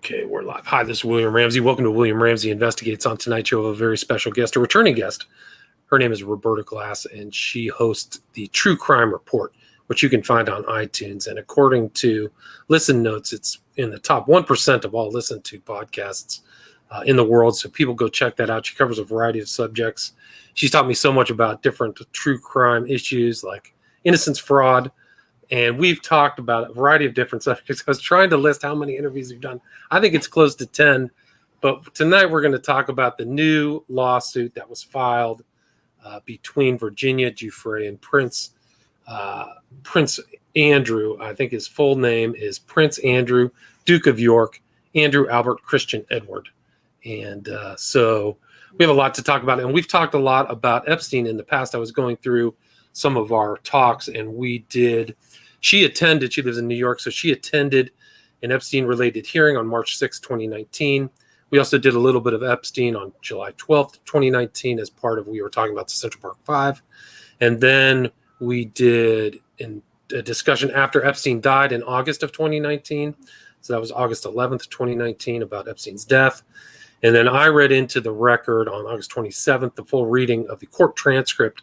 Okay, we're live. Hi, this is William Ramsey. Welcome to William Ramsey Investigates. On tonight's show, we have a very special guest, a returning guest. Her name is Roberta Glass, and she hosts the True Crime Report, which you can find on iTunes. And according to Listen Notes, it's in the top 1% of all listened to podcasts in the world. So people go check that out. She covers a variety of subjects. She's taught me so much about different true crime issues like innocence fraud. And we've talked about a variety of different subjects. I was trying to list how many interviews we've done. I think it's close to 10. But tonight we're going to talk about the new lawsuit that was filed between Virginia Giuffre and Prince Andrew. I think his full name is Prince Andrew, Duke of York, Andrew Albert Christian Edward. And so we have a lot to talk about. And we've talked a lot about Epstein in the past. I was going through some of our talks, and she lives in New York, so she attended an Epstein-related hearing on March 6, 2019. We also did a little bit of Epstein on July 12th, 2019, as part of, we were talking about the Central Park Five. And then we did a discussion after Epstein died in August of 2019. So that was August 11th, 2019, about Epstein's death. And then I read into the record on August 27th, the full reading of the court transcript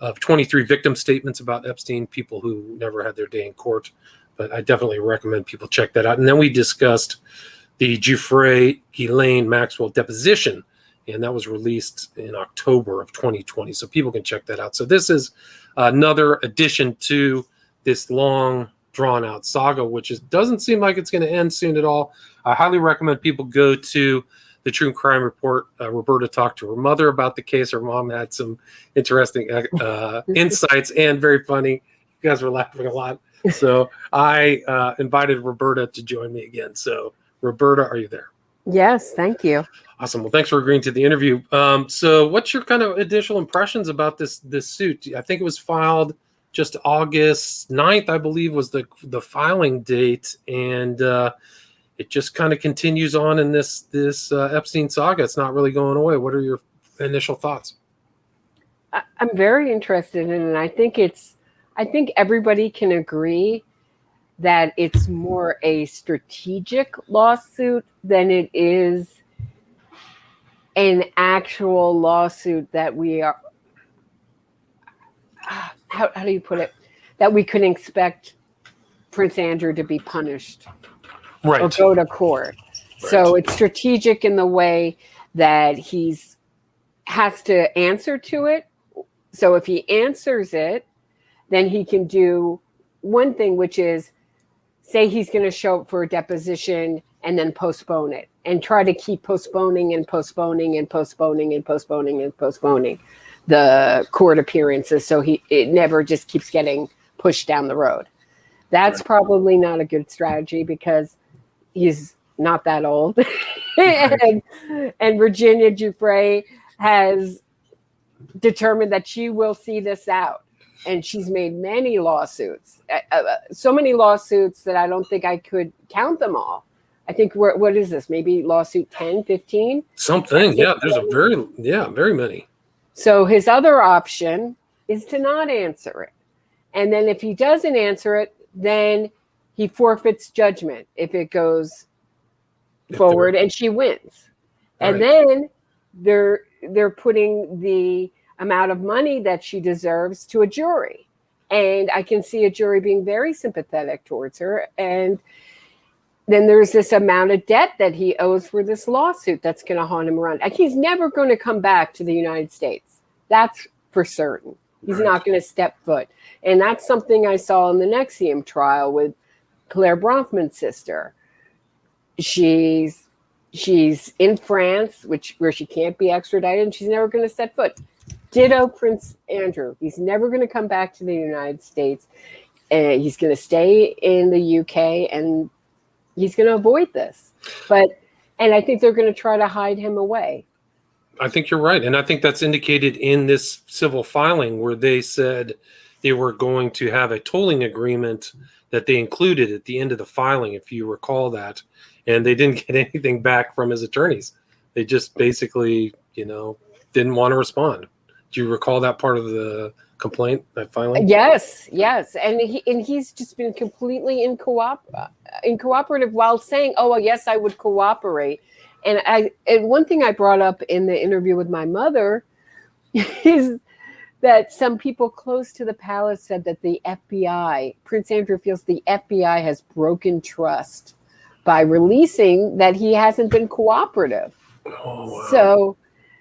of 23 victim statements about Epstein, people who never had their day in court. But I definitely recommend people check that out. And then we discussed the Giuffre Ghislaine Maxwell deposition, and that was released in October of 2020. So people can check that out. So this is another addition to this long, drawn-out saga, which doesn't seem like it's going to end soon at all. I highly recommend people go to the True Crime Report. Roberta talked to her mother about the case. Her mom had some interesting insights and very funny. You guys were laughing a lot. So I invited Roberta to join me again. So Roberta, are you there? Yes, thank you. Awesome. Well, thanks for agreeing to the interview. So what's your kind of initial impressions about this suit? I think it was filed just August 9th, I believe, was the filing date. And it just kind of continues on in this Epstein saga. It's not really going away. What are your initial thoughts? I'm very interested in it. I think everybody can agree that it's more a strategic lawsuit than it is an actual lawsuit that we are, how do you put it, that we could expect Prince Andrew to be punished. Right. Or go to court. Right. So it's strategic in the way that has to answer to it. So if he answers it, then he can do one thing, which is say he's going to show up for a deposition and then postpone it and try to keep postponing and postponing and postponing and postponing and postponing the court appearances. So it never just keeps getting pushed down the road. That's right. Probably not a good strategy because he's not that old. and Virginia Giuffre has determined that she will see this out. And she's made many lawsuits, so many lawsuits that I don't think I could count them all. I think, what is this? Maybe lawsuit 10, 15? Something, yeah. There's very many. So his other option is to not answer it. And then if he doesn't answer it, then he forfeits judgment if it goes forward and she wins. And then they're putting the amount of money that she deserves to a jury. And I can see a jury being very sympathetic towards her. And then there's this amount of debt that he owes for this lawsuit that's going to haunt him around. Like, he's never going to come back to the United States. That's for certain. He's not going to step foot. And that's something I saw in the Nexium trial with Claire Bronfman's sister. She's in France, where she can't be extradited, and she's never going to step foot. Ditto Prince Andrew. He's never going to come back to the United States. He's going to stay in the UK, and he's going to avoid this. And I think they're going to try to hide him away. I think you're right. And I think that's indicated in this civil filing where they said they were going to have a tolling agreement that they included at the end of the filing, if you recall that. And they didn't get anything back from his attorneys. They just basically, didn't want to respond. Do you recall that part of the complaint, that filing? Yes, and he's just been completely incooperative while saying, "Oh, well, yes, I would cooperate." And one thing I brought up in the interview with my mother is that some people close to the palace said that the FBI, Prince Andrew feels the FBI has broken trust by releasing that he hasn't been cooperative. Oh, wow.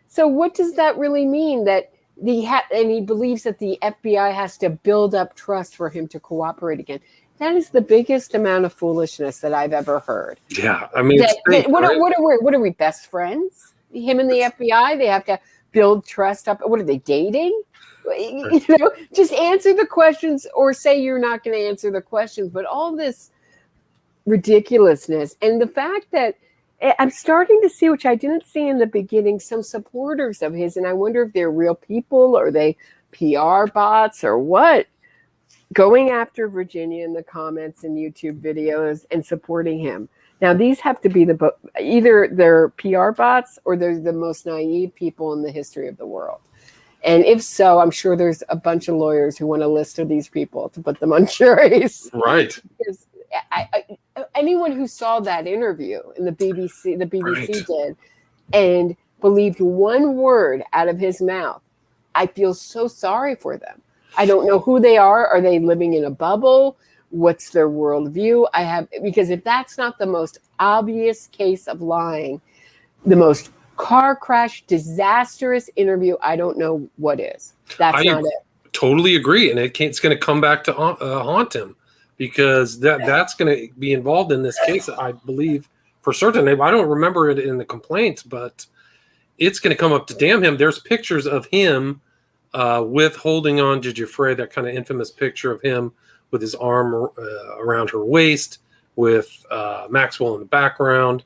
So what does that really mean? That and he believes that the FBI has to build up trust for him to cooperate again. That is the biggest amount of foolishness that I've ever heard. Yeah, I mean, what are we, best friends? Him and the FBI, they have to build trust up. What are they, dating? You know, just answer the questions or say you're not going to answer the questions. But all this ridiculousness and the fact that I'm starting to see, which I didn't see in the beginning, some supporters of his, and I wonder if they're real people or they PR bots or what, going after Virginia in the comments and YouTube videos and supporting him. Now, these have to be either they're PR bots or they're the most naive people in the history of the world. And if so, I'm sure there's a bunch of lawyers who want a list of these people to put them on juries. Right. Because anyone who saw that interview in the BBC Right. did, and believed one word out of his mouth, I feel so sorry for them. I don't know who they are. Are they living in a bubble? What's their worldview? Because if that's not the most obvious case of lying, the most car crash, disastrous interview, I don't know what is. That's not it. Totally agree, and it's going to come back to haunt him, because that's going to be involved in this case, I believe, for certain. I don't remember it in the complaints, but it's going to come up to damn him. There's pictures of him with holding on to Giuffre, that kind of infamous picture of him with his arm around her waist, with Maxwell in the background.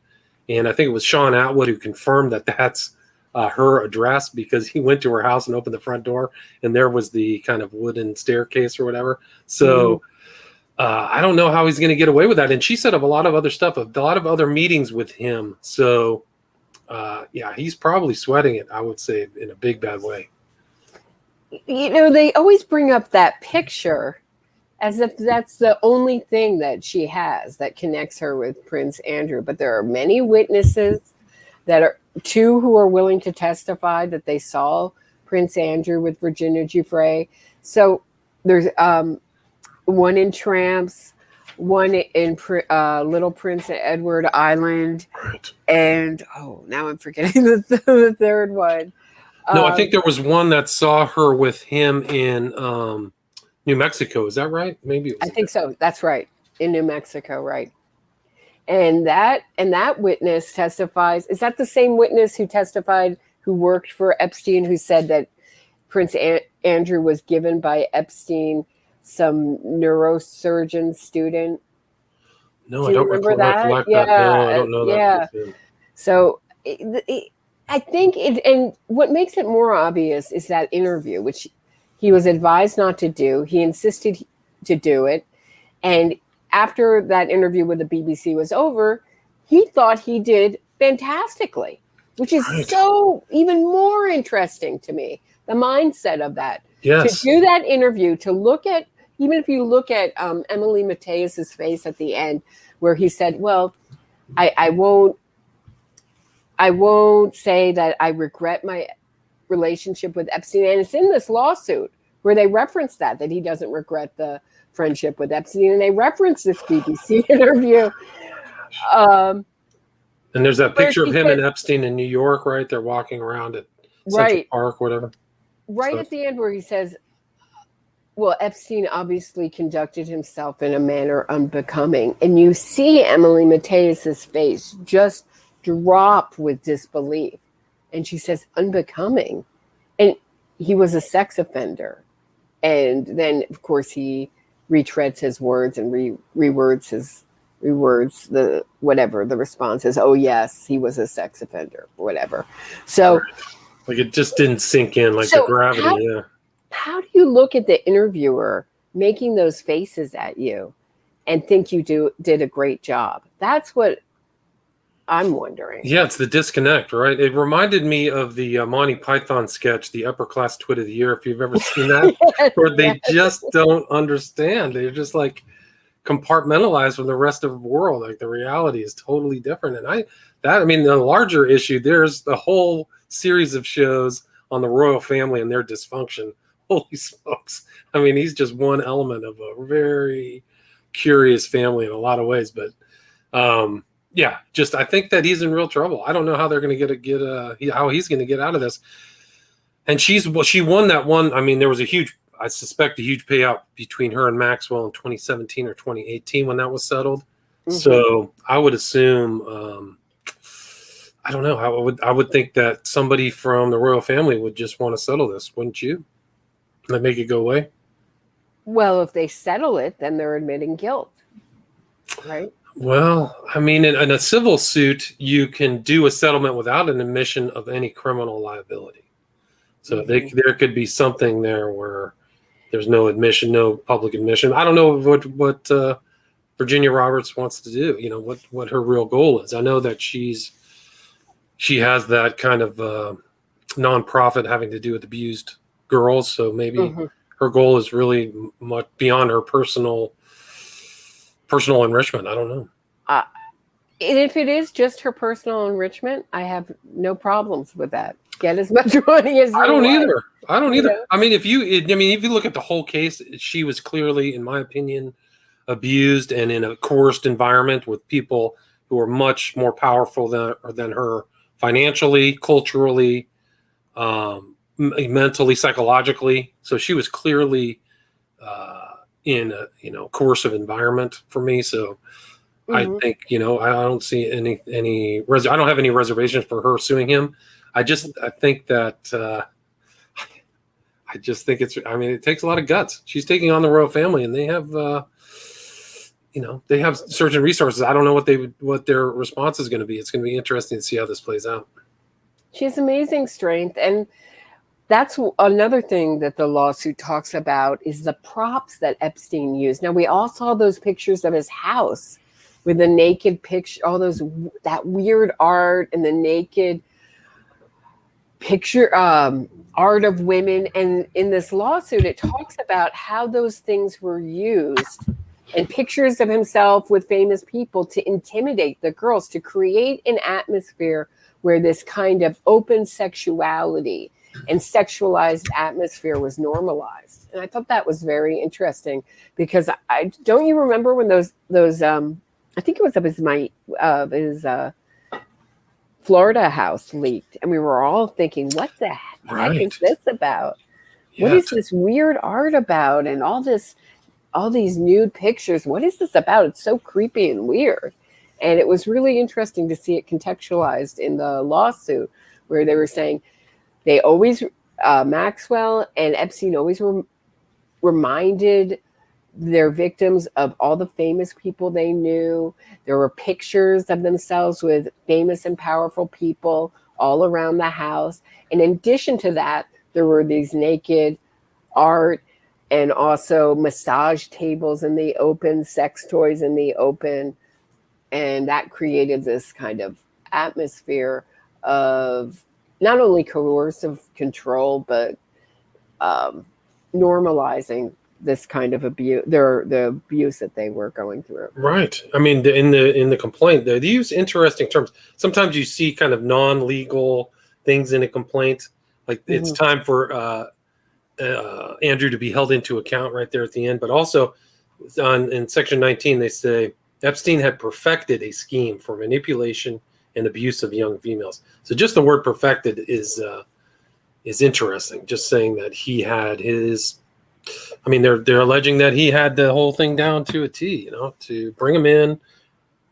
And I think it was Sean Atwood who confirmed that that's her address, because he went to her house and opened the front door, and there was the kind of wooden staircase or whatever. So I don't know how he's going to get away with that. And she said of a lot of other stuff, a lot of other meetings with him. So, yeah, he's probably sweating it, I would say, in a big, bad way. You know, they always bring up that picture as if that's the only thing that she has that connects her with Prince Andrew. But there are many witnesses that are two who are willing to testify that they saw Prince Andrew with Virginia Giuffre. So there's one in Tramps, one in Little Prince Edward Island, Right. and now I'm forgetting the third one. No, I think there was one that saw her with him in New Mexico. Is that right? Maybe it was. I think so. That's right. In New Mexico, right. And that witness testifies. Is that the same witness who testified, who worked for Epstein, who said that Prince Andrew was given by Epstein some neurosurgeon student? No, I don't recollect that. Yeah, No, I don't know that. Yeah. So I think and what makes it more obvious is that interview, which he was advised not to do. He insisted to do it. And after that interview with the BBC was over, he thought he did fantastically, which is so even more interesting to me, the mindset of that. Yes. To do that interview, to look at, even if you look at Emily Mateus's face at the end, where he said, well, I won't say that I regret my relationship with Epstein. And it's in this lawsuit where they reference that he doesn't regret the friendship with Epstein. And they reference this BBC interview. And there's that picture of him and Epstein in New York, right? They're walking around at Central Park, whatever. Right at the end where he says, well, Epstein obviously conducted himself in a manner unbecoming. And you see Emily Mateus's face just drop with disbelief. And she says, unbecoming. And he was a sex offender. And then, of course, he retreads his words and rewords the whatever the response is. Oh, yes, he was a sex offender, whatever. So, like, it just didn't sink in, like the gravity. How do you look at the interviewer making those faces at you and think you did a great job? That's what I'm wondering. Yeah, it's the disconnect, right? It reminded me of the Monty Python sketch, the Upper Class Twit of the Year, if you've ever seen that, Yes, where they yes. just don't understand. They're just like compartmentalized from the rest of the world. Like the reality is totally different. And I mean, the larger issue, there's the whole series of shows on the royal family and their dysfunction. Holy smokes. I mean, he's just one element of a very curious family in a lot of ways. But yeah, just I think that he's in real trouble. I don't know how they're going to how he's going to get out of this. And she won that one. I mean, there was I suspect a huge payout between her and Maxwell in 2017 or 2018 when that was settled. Mm-hmm. So I would assume, I don't know. I would think that somebody from the royal family would just want to settle this, wouldn't you? Like make it go away. Well, if they settle it, then they're admitting guilt, right? Well, I mean, in a civil suit, you can do a settlement without an admission of any criminal liability. So there could be something there where there's no admission, no public admission. I don't know what Virginia Roberts wants to do. You know what her real goal is. I know that she has that kind of nonprofit having to do with abused girls. So maybe her goal is really much beyond her personal enrichment. I don't know. And if it is just her personal enrichment, I have no problems with that. Get as much money as you want. I don't either. I mean, if you look at the whole case, she was clearly, in my opinion, abused and in a coerced environment with people who are much more powerful than her financially, culturally, mentally, psychologically. So she was clearly in a coercive environment for me. So I think I don't see I don't have any reservations for her suing him. I think that it takes a lot of guts. She's taking on the royal family, and they have they have certain resources. I don't know what their response is going to be. It's going to be interesting to see how this plays out. She has amazing strength, and that's another thing that the lawsuit talks about is the props that Epstein used. Now, we all saw those pictures of his house with the naked picture, that weird art and the naked picture art of women. And in this lawsuit, it talks about how those things were used and pictures of himself with famous people to intimidate the girls, to create an atmosphere where this kind of open sexuality and sexualized atmosphere was normalized. And I thought that was very interesting because don't you remember when those I think it was of his Florida house leaked, and we were all thinking, what the heck is this about? Yeah. What is this weird art about? And all these nude pictures. What is this about? It's so creepy and weird. And it was really interesting to see it contextualized in the lawsuit where they were saying they always, Maxwell and Epstein always reminded their victims of all the famous people they knew. There were pictures of themselves with famous and powerful people all around the house. And in addition to that, there were these naked art and also massage tables in the open, sex toys in the open. And that created this kind of atmosphere of not only coercive control, but normalizing this kind of abuse, the abuse that they were going through. Right. I mean, in the complaint, they use interesting terms. Sometimes you see kind of non-legal things in a complaint, like it's time for Andrew to be held into account right there at the end. But also, in Section 19, they say Epstein had perfected a scheme for manipulation and abuse of young females. So just the word "perfected" is interesting. Just saying that he had his. I mean, they're alleging that he had the whole thing down to a T, to bring him in.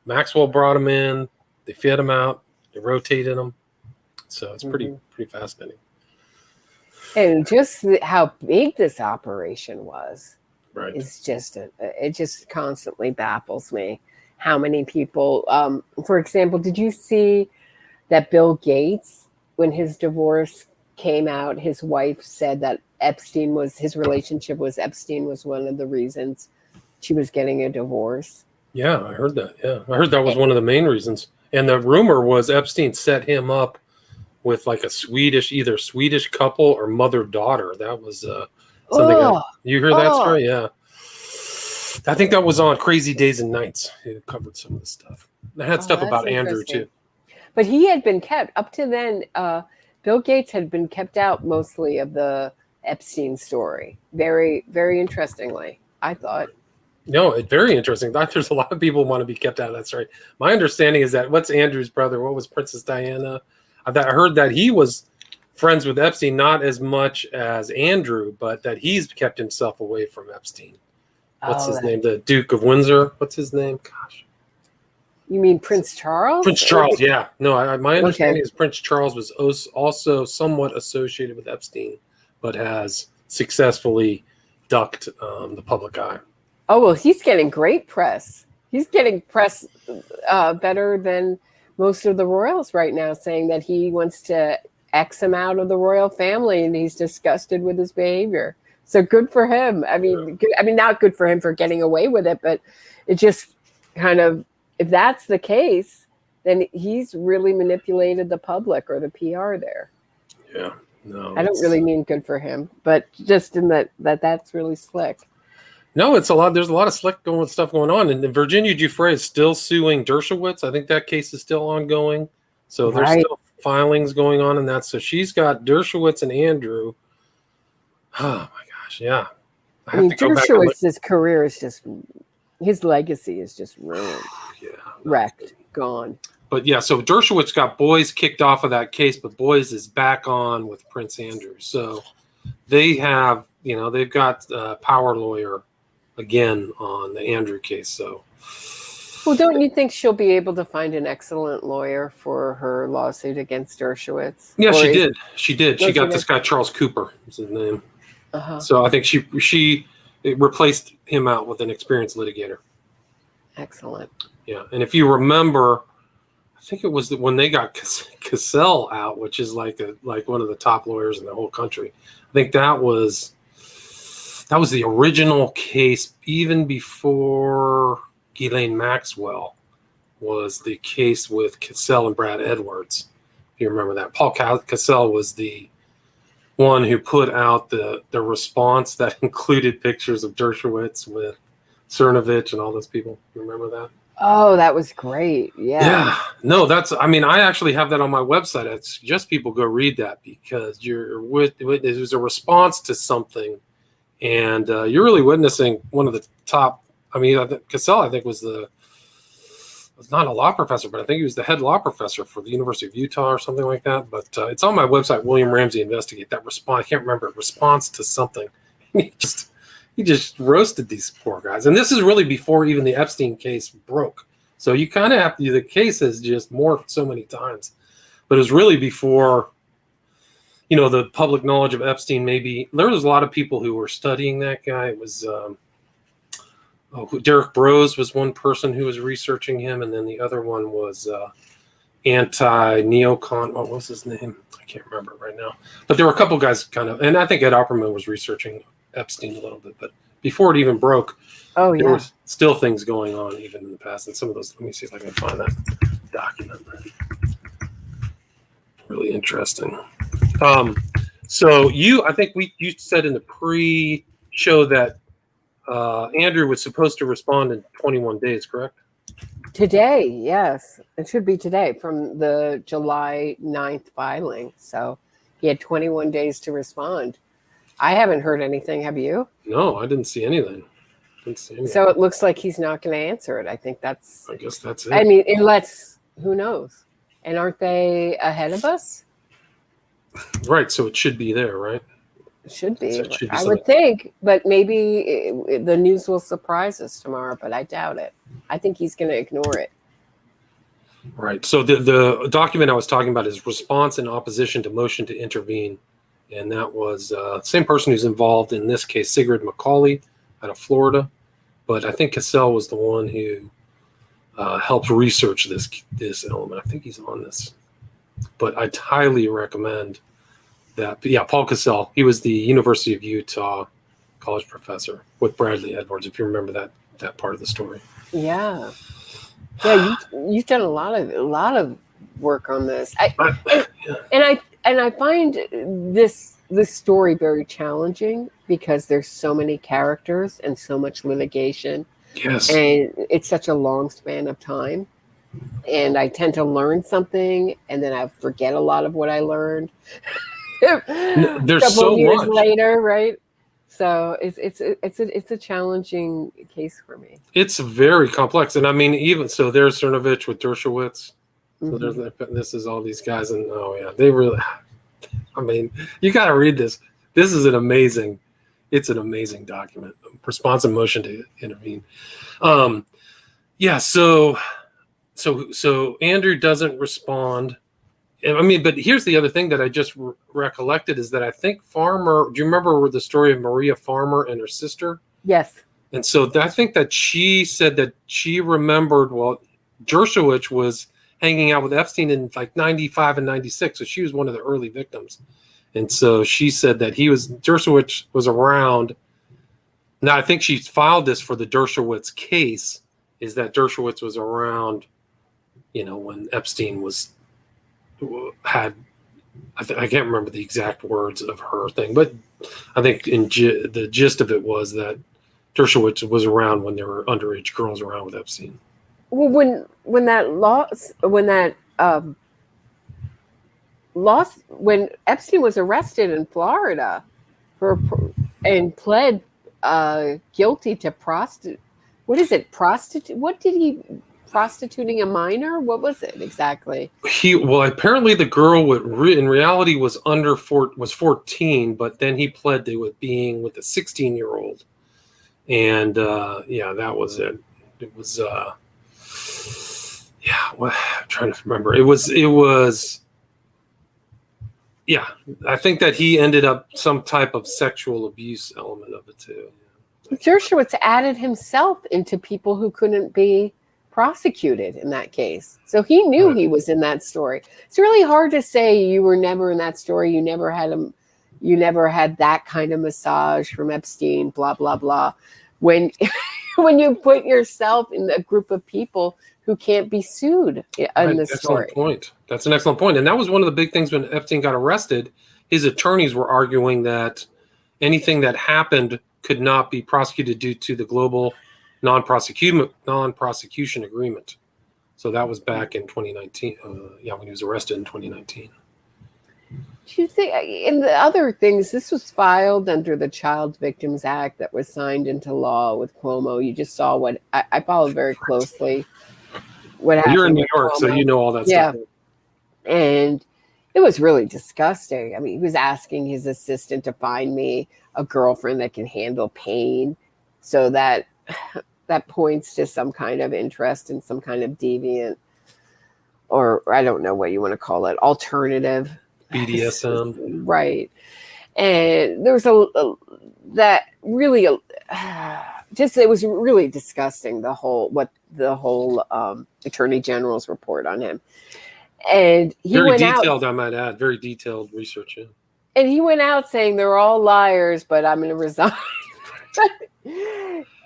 Maxwell brought him in. They fed him out. They rotated him. So it's pretty fascinating. And just how big this operation was, is it just constantly baffles me. How many people, for example, did you see that Bill Gates, when his divorce came out, his wife said that Epstein was one of the reasons she was getting a divorce. Yeah, I heard that. Yeah, I heard that was one of the main reasons. And the rumor was Epstein set him up with like either Swedish couple or mother-daughter. That was something. You hear that story? Yeah. I think that was on Crazy Days and Nights. It covered some of the stuff. It had stuff about Andrew too. But he had been kept up to then. Bill Gates had been kept out mostly of the Epstein story. Very, very interestingly, I thought. No, it's very interesting. There's a lot of people who want to be kept out of that story. My understanding is that what's Andrew's brother? What was Princess Diana? I heard that he was friends with Epstein, not as much as Andrew, but that he's kept himself away from Epstein. What's his name? The Duke of Windsor. What's his name? Gosh. You mean Prince Charles? Prince Charles, yeah. No, my understanding is Prince Charles was also somewhat associated with Epstein, but has successfully ducked the public eye. Oh, well, he's getting great press. He's getting press better than most of the royals right now, saying that he wants to X him out of the royal family and he's disgusted with his behavior. So good for him. I mean, not good for him for getting away with it, but it just kind of, if that's the case, then he's really manipulated the public or the PR there. Yeah, no. I don't really mean good for him, but just in that's really slick. No, it's a lot. There's a lot of stuff going on. And Virginia Giuffre is still suing Dershowitz. I think that case is still ongoing. So there's still filings going on in that. So she's got Dershowitz and Andrew. Oh, my gosh. Yeah. I mean, Dershowitz's career is just, his legacy is just ruined. Yeah. Wrecked. Gone. But yeah, so Dershowitz got Boyes kicked off of that case, but Boyes is back on with Prince Andrew. So they have, they've got a power lawyer again on the Andrew case. So, well, don't you think she'll be able to find an excellent lawyer for her lawsuit against Dershowitz? Yeah, she did. She did. She got this guy Charles Cooper, is his name. So I think she replaced him out with an experienced litigator. Excellent. Yeah, and if you remember, I think it was when they got Cassell out, which is like one of the top lawyers in the whole country. I think that was the original case, even before Ghislaine Maxwell was the case with Cassell and Brad Edwards. If you remember that, Paul Cassell was the one who put out the response that included pictures of Dershowitz with Cernovich and all those people. You remember that? Oh, that was great. Yeah. No, I actually have that on my website. I suggest people go read that because it was a response to something. And you're really witnessing one of the top. Cassell, I think, was not a law professor, but I think he was the head law professor for the University of Utah or something like that. But it's on my website, William Ramsey Investigate. That response, I can't remember, response to something. He just roasted these poor guys. And this is really before even the Epstein case broke. So you kind of have to, the case has just morphed so many times. But it was really before, the public knowledge of Epstein. Maybe there was a lot of people who were studying that guy. It was Derek Brose was one person who was researching him, and then the other one was anti-neocon. What was his name? I can't remember right now. But there were a couple guys and I think Ed Opperman was researching Epstein a little bit. But before it even broke, there were still things going on even in the past. And some of those, let me see if I can find that document. Really interesting. So I think you said in the pre-show that Andrew was supposed to respond in 21 days, correct? Today, yes. It should be today from the July 9th filing. So he had 21 days to respond. I haven't heard anything. Have you? No, I didn't see anything. So it looks like he's not going to answer it. I guess that's it. I mean, unless, who knows? And aren't they ahead of us? Right. So it should be there, right? It should be. I would think, but maybe the news will surprise us tomorrow, but I doubt it. I think he's going to ignore it. Right. So the document I was talking about is response in opposition to motion to intervene. And that was the same person who's involved in this case, Sigrid McCauley out of Florida. But I think Cassell was the one who helped research this element. I think he's on this. But I'd highly recommend that. But yeah, Paul Cassell, he was the University of Utah college professor with Bradley Edwards, if you remember that part of the story. Yeah. Yeah, You've done a lot of work on this. Yeah. And I find this story very challenging because there's so many characters and so much litigation. Yes. And it's such a long span of time. And I tend to learn something and then I forget a lot of what I learned. There's a couple so years much later, right? So it's a challenging case for me. It's very complex, and I mean, even so, there's Cernovich with Dershowitz. So there's this is all these guys, and oh yeah, they really. I mean, you got to read this. This is it's an amazing document. Responsive motion to intervene. Yeah. So Andrew doesn't respond. I mean, but here's the other thing that I just recollected is that I think Farmer. Do you remember the story of Maria Farmer and her sister? Yes. And so I think that she said that she remembered. Well, Dershowitz was hanging out with Epstein in like 95 and 96. So she was one of the early victims. And so she said that Dershowitz was around. Now, I think she filed this for the Dershowitz case, is that Dershowitz was around, when Epstein I can't remember the exact words of her thing, but I think the gist of it was that Dershowitz was around when there were underage girls around with Epstein. Well, when Epstein was arrested in Florida and pled guilty to prostituting a minor? What was it exactly? Apparently the girl in reality was 14, but then he pled to it being with a 16-year-old. And that was it. It was I'm trying to remember. It was I think that he ended up some type of sexual abuse element of it too. Dershowitz added himself into people who couldn't be prosecuted in that case. So he knew he was in that story. It's really hard to say you were never in that story. You never had that kind of massage from Epstein, blah, blah, blah. When you put yourself in a group of people who can't be sued in this story. That's an excellent point. And that was one of the big things when Epstein got arrested. His attorneys were arguing that anything that happened could not be prosecuted due to the global non-prosecution agreement. So that was back in 2019. When he was arrested in 2019. Do you think, in the other things, this was filed under the Child Victims Act that was signed into law with Cuomo. You just saw what I followed very closely. What happened? You're in New York, so you know all that stuff. And it was really disgusting. I mean, he was asking his assistant to find me a girlfriend that can handle pain, so that points to some kind of interest in some kind of deviant, or I don't know what you want to call it, alternative. BDSM. Right. And there was it was really disgusting, the whole Attorney General's report on him. And he very detailed, I might add, very detailed research. Yeah. And he went out saying they're all liars, but I'm going to resign.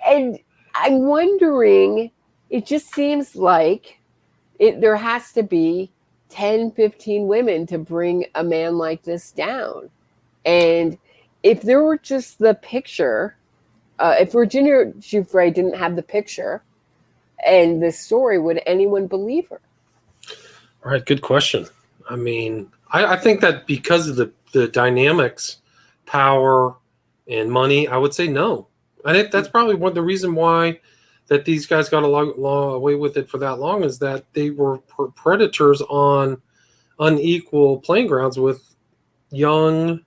And I'm wondering, it just seems like there has to be 10, 15 women to bring a man like this down. And if there were just the picture, if Virginia Giuffre didn't have the picture and this story, would anyone believe her? All right, good question. I mean, I think that because of the dynamics, power, and money, I would say no. I think that's probably the reason why that these guys got away with it for that long, is that they were predators on unequal playing grounds with young,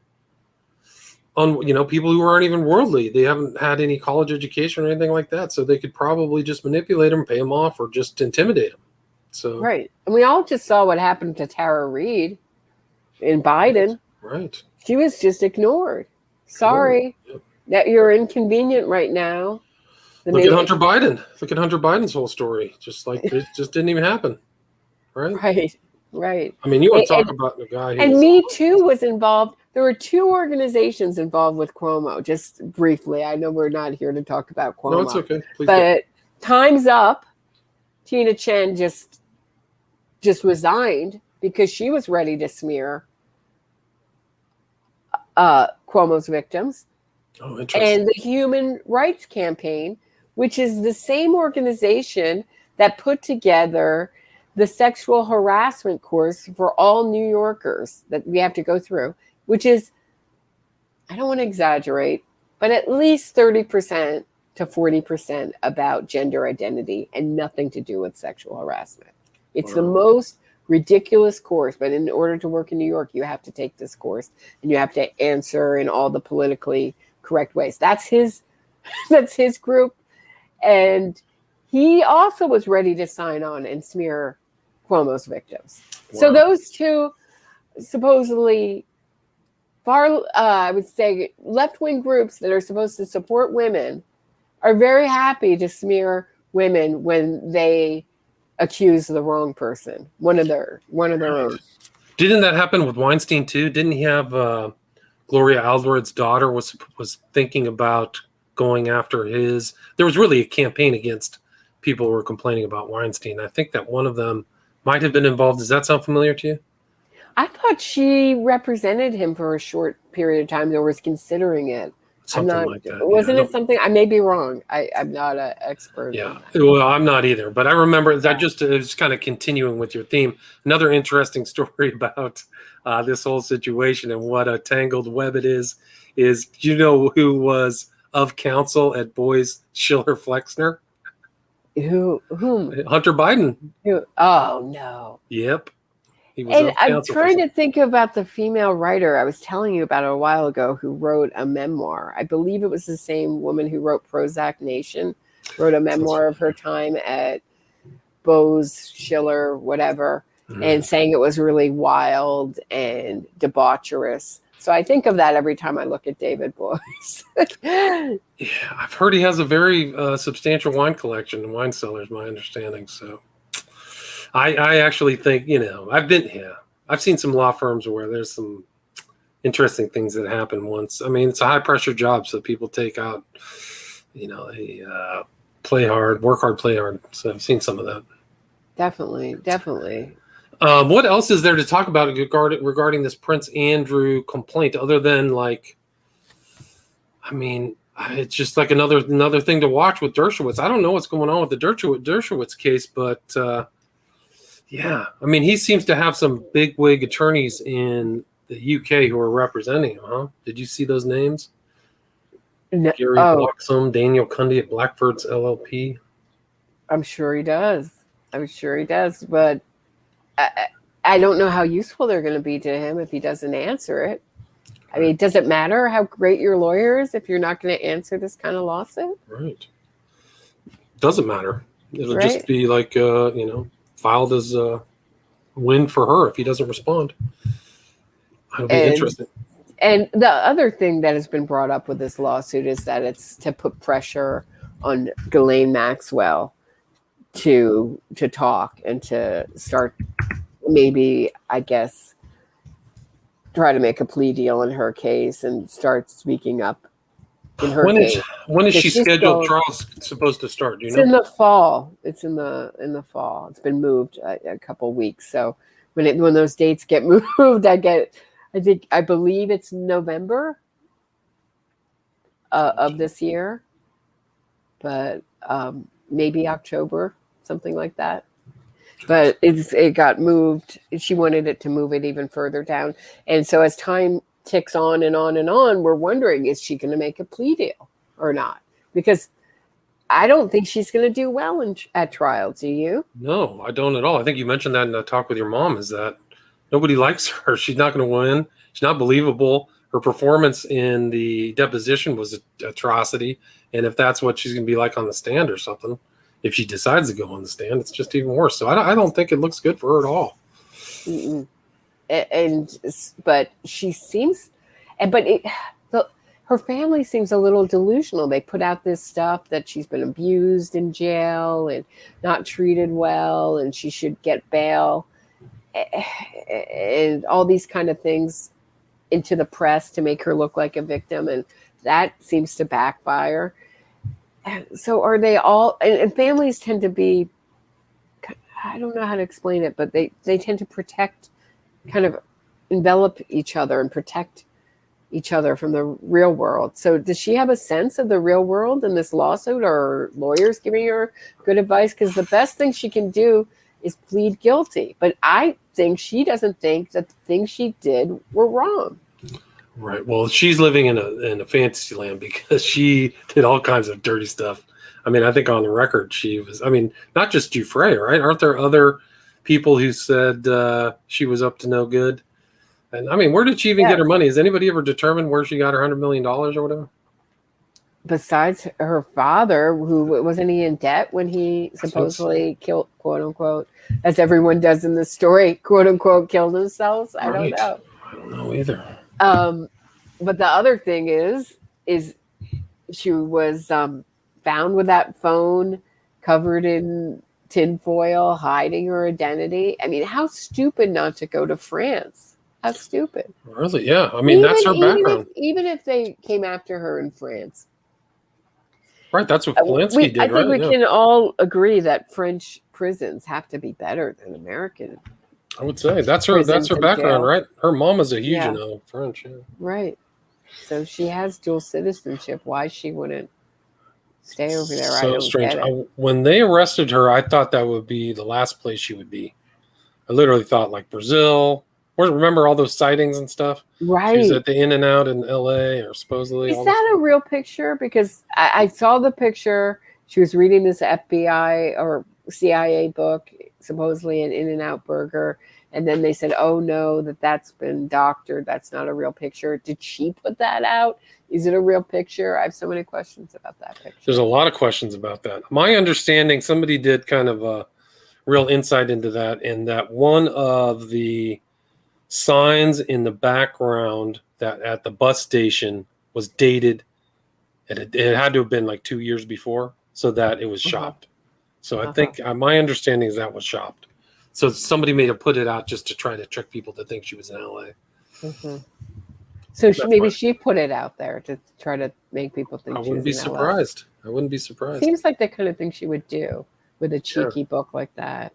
people who aren't even worldly. They haven't had any college education or anything like that, so they could probably just manipulate them, pay them off, or just intimidate them. So right, and we all just saw what happened to Tara Reid in Biden. Right, she was just ignored. Sorry that you're inconvenient right now. Look at Hunter Biden. Look at Hunter Biden's whole story. Just like it just didn't even happen. Right. Right. I mean, you want to talk about the guy. And Me Too was involved. There were 2 organizations involved with Cuomo. Just briefly, I know we're not here to talk about Cuomo. No, it's okay. Please but Time's Up. Tina Chen just just resigned because she was ready to smear Cuomo's victims. Oh, interesting. And the Human Rights Campaign, which is the same organization that put together the sexual harassment course for all New Yorkers that we have to go through, which is, I don't want to exaggerate, but at least 30% to 40% about gender identity and nothing to do with sexual harassment. It's the most ridiculous course, but in order to work in New York, you have to take this course and you have to answer in all the politically correct ways. That's his group. And he also was ready to sign on and smear Cuomo's victims. Wow. So those two supposedly I would say left-wing groups that are supposed to support women are very happy to smear women when they accuse the wrong person, one of their own. Didn't that happen with Weinstein too? Didn't he have Gloria Alvarez's daughter was thinking about going after his? There was really a campaign against people who were complaining about Weinstein. I think that one of them might have been involved. Does that sound familiar to you? I thought she represented him for a short period of time or was considering it. Something like that. Wasn't it something? I may be wrong. I'm not an expert. Yeah, well, I'm not either. But I remember that just kind of continuing with your theme. Another interesting story about this whole situation and what a tangled web it is you know who was of counsel at Boys Schiller Flexner? Whom? Hunter Biden. Oh, no. Yep. And I'm trying to think about the female writer I was telling you about a while ago who wrote a memoir. I believe it was the same woman who wrote Prozac Nation, wrote a memoir of her time at Bose, Schiller, whatever, and saying it was really wild and debaucherous. So I think of that every time I look at David Boies. Yeah, I've heard he has a very substantial wine collection and wine cellars, my understanding. So I actually think, I've seen some law firms where there's some interesting things that happen once. I mean, it's a high pressure job, so people take out, they play hard, work hard, play hard. So I've seen some of that. Definitely. What else is there to talk about regarding this Prince Andrew complaint, other than it's just like another thing to watch with Dershowitz. I don't know what's going on with the Dershowitz case, but he seems to have some bigwig attorneys in the UK who are representing him, huh? Did you see those names? No. Gary Bloxham, Daniel Cundy at Blackford's LLP. I'm sure he does, but I don't know how useful they're going to be to him if he doesn't answer it. I mean, does it matter how great your lawyer is if you're not going to answer this kind of lawsuit? Right. Doesn't matter. It'll just be like, filed as a win for her if he doesn't respond. It'll be interesting. And the other thing that has been brought up with this lawsuit is that it's to put pressure on Ghislaine Maxwell to talk and to start maybe, I guess, try to make a plea deal in her case and start speaking up in her case. When is she scheduled? Trial's supposed to start? Do you know? In the fall. It's in the fall. It's been moved a couple weeks. So when those dates get moved, I believe it's November of this year, but maybe October, something like that. But it got moved. She wanted it to move it even further down. And so as time ticks on and on and on, we're wondering, is she going to make a plea deal or not? Because I don't think she's going to do well at trial. Do you? No, I don't at all. I think you mentioned that in the talk with your mom, is that nobody likes her. She's not going to win. She's not believable. Her performance in the deposition was an atrocity. And if that's what she's going to be like on the stand or something, if she decides to go on the stand, it's just even worse. So I don't think it looks good for her at all. Mm-mm. But she seems, her family seems a little delusional. They put out this stuff that she's been abused in jail and not treated well, and she should get bail, and all these kind of things into the press to make her look like a victim, and that seems to backfire. So are they all? And families tend to be I don't know how to explain it, but they tend to protect, kind of envelop each other and protect each other from the real world. So does she have a sense of the real world in this lawsuit, or lawyers giving her good advice? Because the best thing she can do is plead guilty. But I think she doesn't think that the things she did were wrong. Right. Well, she's living in a fantasy land because she did all kinds of dirty stuff. I mean, I think on the record she was. I mean, not just Giuffre, right? Aren't there other people who said she was up to no good? And I mean, where did she even get her money? Has anybody ever determined where she got her $100 million or whatever? Besides her father, who wasn't he in debt when he supposedly killed, quote unquote, as everyone does in the story, quote unquote, killed themselves? I don't know. I don't know either. But the other thing is she was found with that phone covered in tinfoil, hiding her identity. I mean, how stupid not to go to France. How stupid. Really? Yeah. I mean, that's her background. Even if they came after her in France. Right. That's what Polanski did, I think we yeah. can all agree that French prisons have to be better than American. I would say that's her background, right? Her mom is a huge French. Yeah. Right. So she has dual citizenship. Why she wouldn't stay over there? So strange. When they arrested her, I thought that would be the last place she would be. I literally thought like Brazil. Remember all those sightings and stuff? Right. She was at the In-N-Out in L.A. or supposedly. Is that a real picture? Because I saw the picture. She was reading this FBI or CIA book, supposedly an In-N-Out burger. And then they said, oh, no, that's been doctored. That's not a real picture. Did she put that out? Is it a real picture? I have so many questions about that picture. There's a lot of questions about that. My understanding, somebody did kind of a real insight into that, and that one of the signs in the background that at the bus station was dated, and it had to have been like 2 years before, so that it was shopped. So I think my understanding is that was shopped. So somebody may have put it out just to try to trick people to think she was in LA. So maybe she put it out there to try to make people think. I wouldn't be surprised. I wouldn't be surprised. Seems like the kind of thing she would do with a cheeky book like that.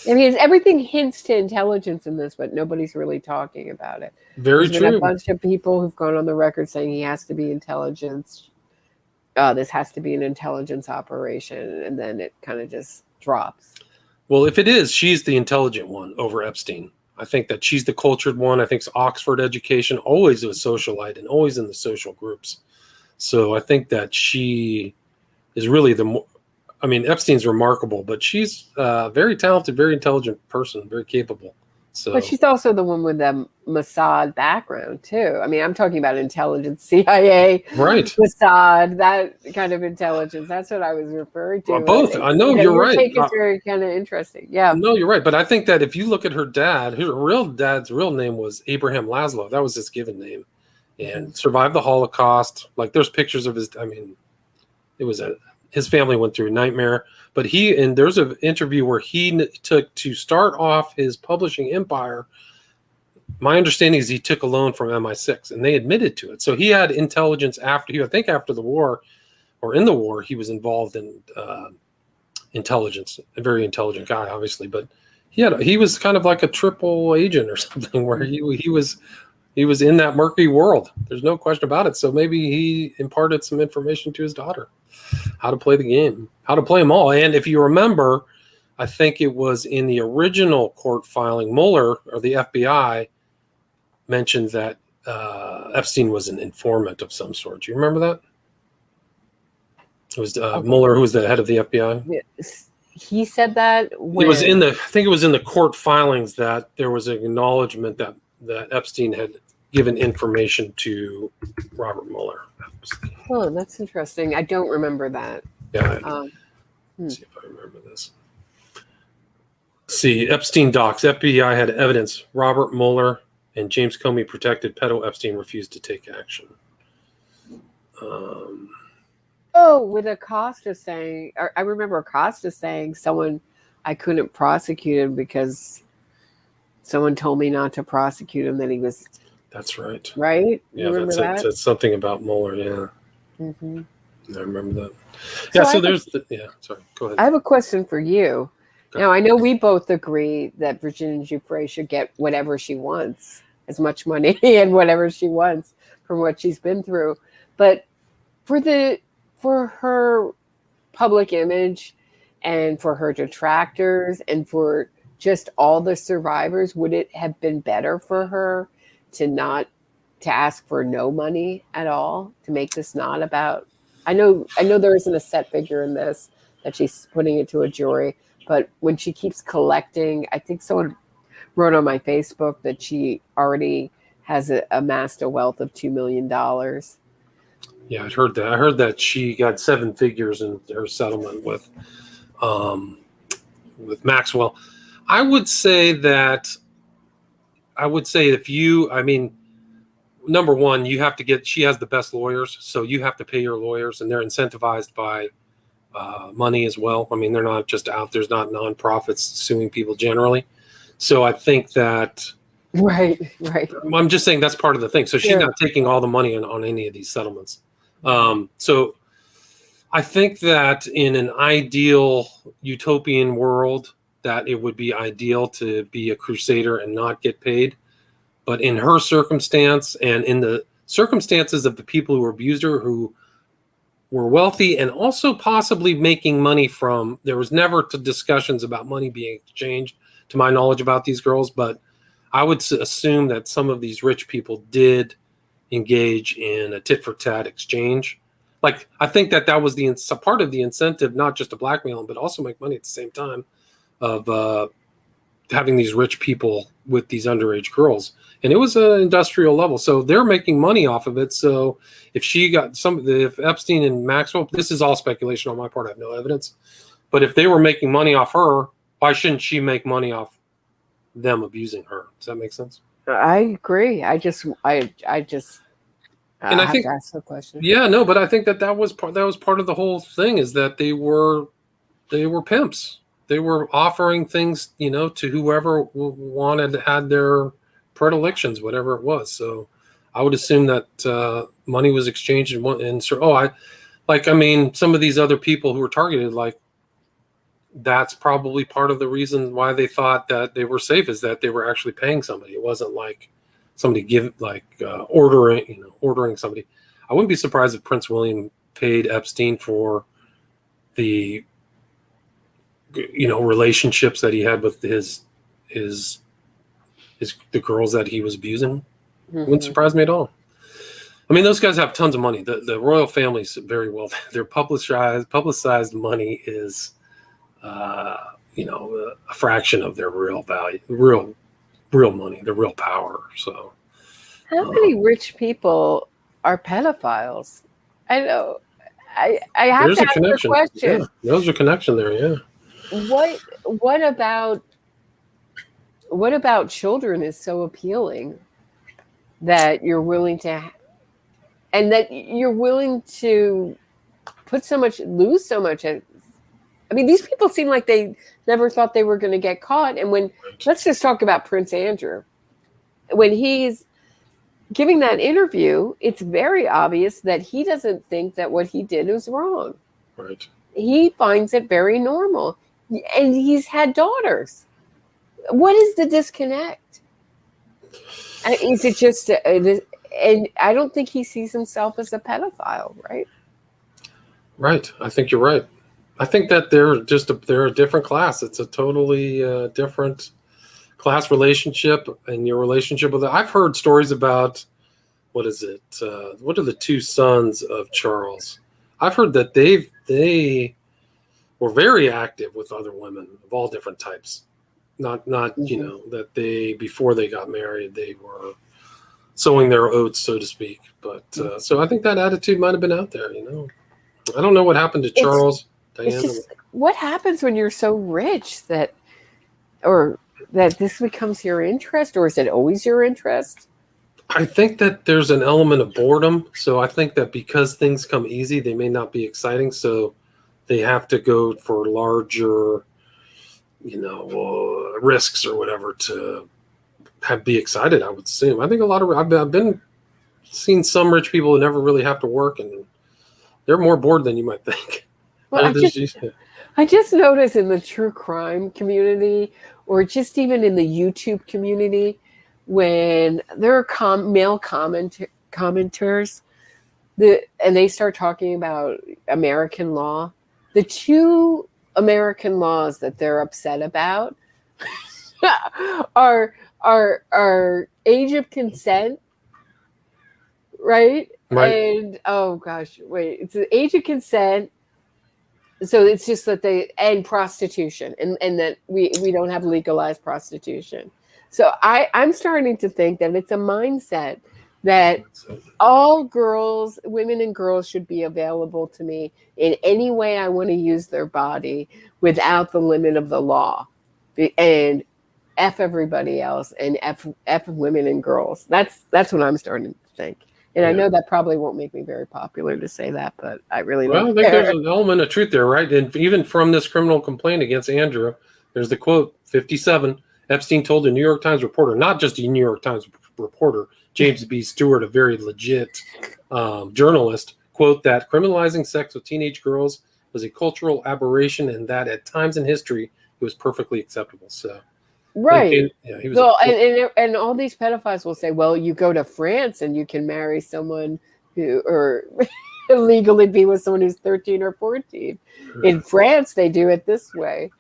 I mean, everything hints to intelligence in this, but nobody's really talking about it. There's been a bunch of people who've gone on the record saying he has to be intelligence. This has to be an intelligence operation, and then it kind of just drops. Well, if it is, she's the intelligent one over Epstein. I think that she's the cultured one. I think it's Oxford education, always a socialite and always in the social groups. So I think that she is really Epstein's remarkable, but she's a very talented, very intelligent person, very capable. So, but she's also the one with the Mossad background too. I mean, I'm talking about intelligence, CIA, right? Mossad, that kind of intelligence. That's what I was referring to. Both. I know you're right. It's very kind of interesting. Yeah. No, you're right. But I think that if you look at her dad, her real dad's real name was Abraham Laszlo. That was his given name, and survived the Holocaust. Like there's pictures of his. I mean, his family went through a nightmare. But there's an interview where he took to start off his publishing empire. My understanding is he took a loan from MI6, and they admitted to it. So he had intelligence after the war, or in the war, he was involved in intelligence. A very intelligent guy, obviously, but he was kind of like a triple agent or something, where he was in that murky world. There's no question about it. So maybe he imparted some information to his daughter. How to play the game, how to play them all. And if you remember, I think it was in the original court filing, Mueller or the FBI mentioned that Epstein was an informant of some sort. Do you remember that? It was Mueller, who was the head of the FBI. He said that when... I think it was in the court filings that there was an acknowledgement that Epstein had given information to Robert Mueller. Oh, that's interesting. I don't remember that. Yeah. Let's see if I remember this. See, Epstein docs. FBI had evidence. Robert Mueller and James Comey protected pedo Epstein refused to take action. With Acosta saying, I remember Acosta saying I couldn't prosecute him because someone told me not to prosecute him, that he was... That's right. Right? Yeah, that's something about Mueller, yeah. I remember that. Yeah, sorry, go ahead. I have a question for you. Now, I know we both agree that Virginia Giuffre should get whatever she wants, as much money and whatever she wants from what she's been through. But for her public image and for her detractors and for just all the survivors, would it have been better for her to ask for no money at all, to make this not about? I know there isn't a set figure in this, that she's putting it to a jury, but when she keeps collecting, I think someone wrote on my Facebook that she already has amassed a wealth of $2 million. Yeah, I heard that. I heard that she got 7 figures in her settlement with Maxwell. I would say number one, she has the best lawyers, so you have to pay your lawyers, and they're incentivized by money as well. I mean, they're not just out. There's not nonprofits suing people generally. So I think that. Right. I'm just saying that's part of the thing. So she's not taking all the money on any of these settlements. So I think that in an ideal utopian world, that it would be ideal to be a crusader and not get paid. But in her circumstance and in the circumstances of the people who abused her, who were wealthy and also possibly making money from, there was never discussions about money being exchanged, to my knowledge, about these girls. But I would assume that some of these rich people did engage in a tit for tat exchange. Like, I think that was part of the incentive, not just to blackmail them, but also make money at the same time, of having these rich people with these underage girls. And it was an industrial level. So they're making money off of it. So if if Epstein and Maxwell, this is all speculation on my part, I have no evidence, but if they were making money off her, why shouldn't she make money off them abusing her? Does that make sense? I agree. I just and I think to ask the question. Yeah, no, but I think that was part of the whole thing, is that they were pimps. They were offering things, to whoever had their predilections, whatever it was. So I would assume that money was exchanged some of these other people who were targeted, that's probably part of the reason why they thought that they were safe, is that they were actually paying somebody. It wasn't like somebody ordering somebody. I wouldn't be surprised if Prince William paid Epstein for the relationships that he had with the girls that he was abusing. Mm-hmm. Wouldn't surprise me at all. I mean, those guys have tons of money. The royal family's very well. Their publicized money is, a fraction of their real value, real money, the real power. So, how many rich people are pedophiles? I know. I have to ask the question. Yeah, there's a connection there. Yeah. What about children is so appealing that you're willing to lose so much? I mean, these people seem like they never thought they were going to get caught. And let's just talk about Prince Andrew. When he's giving that interview, it's very obvious that he doesn't think that what he did was wrong. Right. He finds it very normal. And he's had daughters. What is the disconnect? Is it just, and I don't think he sees himself as a pedophile, right? Right. I think you're right. I think that they're a different class. It's a totally different class relationship, and your relationship with it. I've heard stories about, what are the 2 sons of Charles? I've heard that they were very active with other women of all different types. Not mm-hmm. That before they got married, they were sowing their oats, so to speak. But so I think that attitude might have been out there. I don't know what happened to Charles. Diana. What happens when you're so rich that this becomes your interest, or is it always your interest? I think that there's an element of boredom. So I think that because things come easy, they may not be exciting. So they have to go for larger, risks or whatever to be excited, I would assume. I think I've been seeing some rich people who never really have to work, and they're more bored than you might think. Well, I just noticed in the true crime community, or just even in the YouTube community, when there are male commenters, and they start talking about American law, the two American laws that they're upset about are age of consent, right? Right. And oh gosh, wait, it's the age of consent. So it's just that and prostitution, and that we don't have legalized prostitution. So I'm starting to think that it's a mindset that all girls, women and girls, should be available to me in any way I want to use their body without the limit of the law, and F everybody else, and F women and girls. That's what I'm starting to think. And I know that probably won't make me very popular to say that, but I really don't Well, I think there's an element of truth there, right? And even from this criminal complaint against Andrew, there's the quote, 57, Epstein told a New York Times reporter, not just a New York Times reporter, James B. Stewart, a very legit journalist, quote, that criminalizing sex with teenage girls was a cultural aberration and that at times in history it was perfectly acceptable. So, right. He was and all these pedophiles will say, well, you go to France and you can marry someone who, or legally be with someone who's 13 or 14. In France, they do it this way.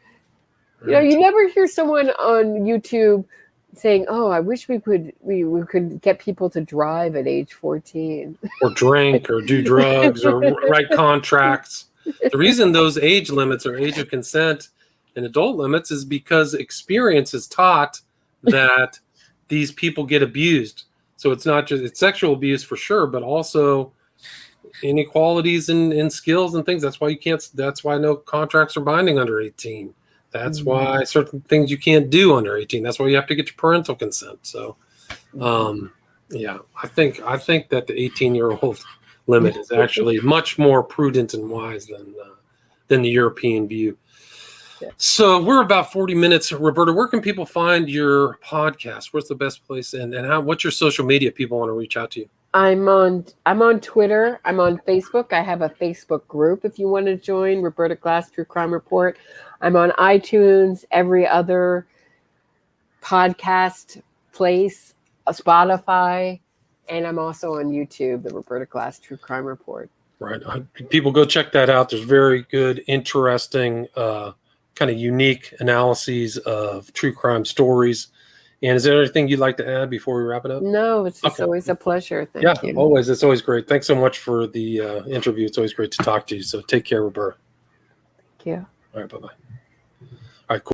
You know, you never hear someone on YouTube saying, "Oh, I wish we could get people to drive at age 14, or drink, or do drugs, or write contracts." The reason those age limits are age of consent and adult limits is because experience has taught that these people get abused. So it's not just it's sexual abuse for sure, but also inequalities in skills and things. That's why you can't. That's why no contracts are binding under 18. That's why certain things you can't do under 18. That's why you have to get your parental consent. So, yeah, I think that the 18-year-old limit is actually much more prudent and wise than the European view. Yeah. So we're about 40 minutes. Roberta, where can people find your podcast? Where's the best place? And what's your social media? People want to reach out to you. I'm on Twitter. I'm on Facebook. I have a Facebook group if you want to join, Roberta Glass True Crime Report. I'm on iTunes, every other podcast place, Spotify, and I'm also on YouTube, the Roberta Glass True Crime Report. Right. People go check that out. There's very good, interesting, kind of unique analyses of true crime stories. And is there anything you'd like to add before we wrap it up? No, it's just always a pleasure. Thank you. Always. It's always great. Thanks so much for the interview. It's always great to talk to you. So take care, Roberta. Thank you. All right. Bye-bye.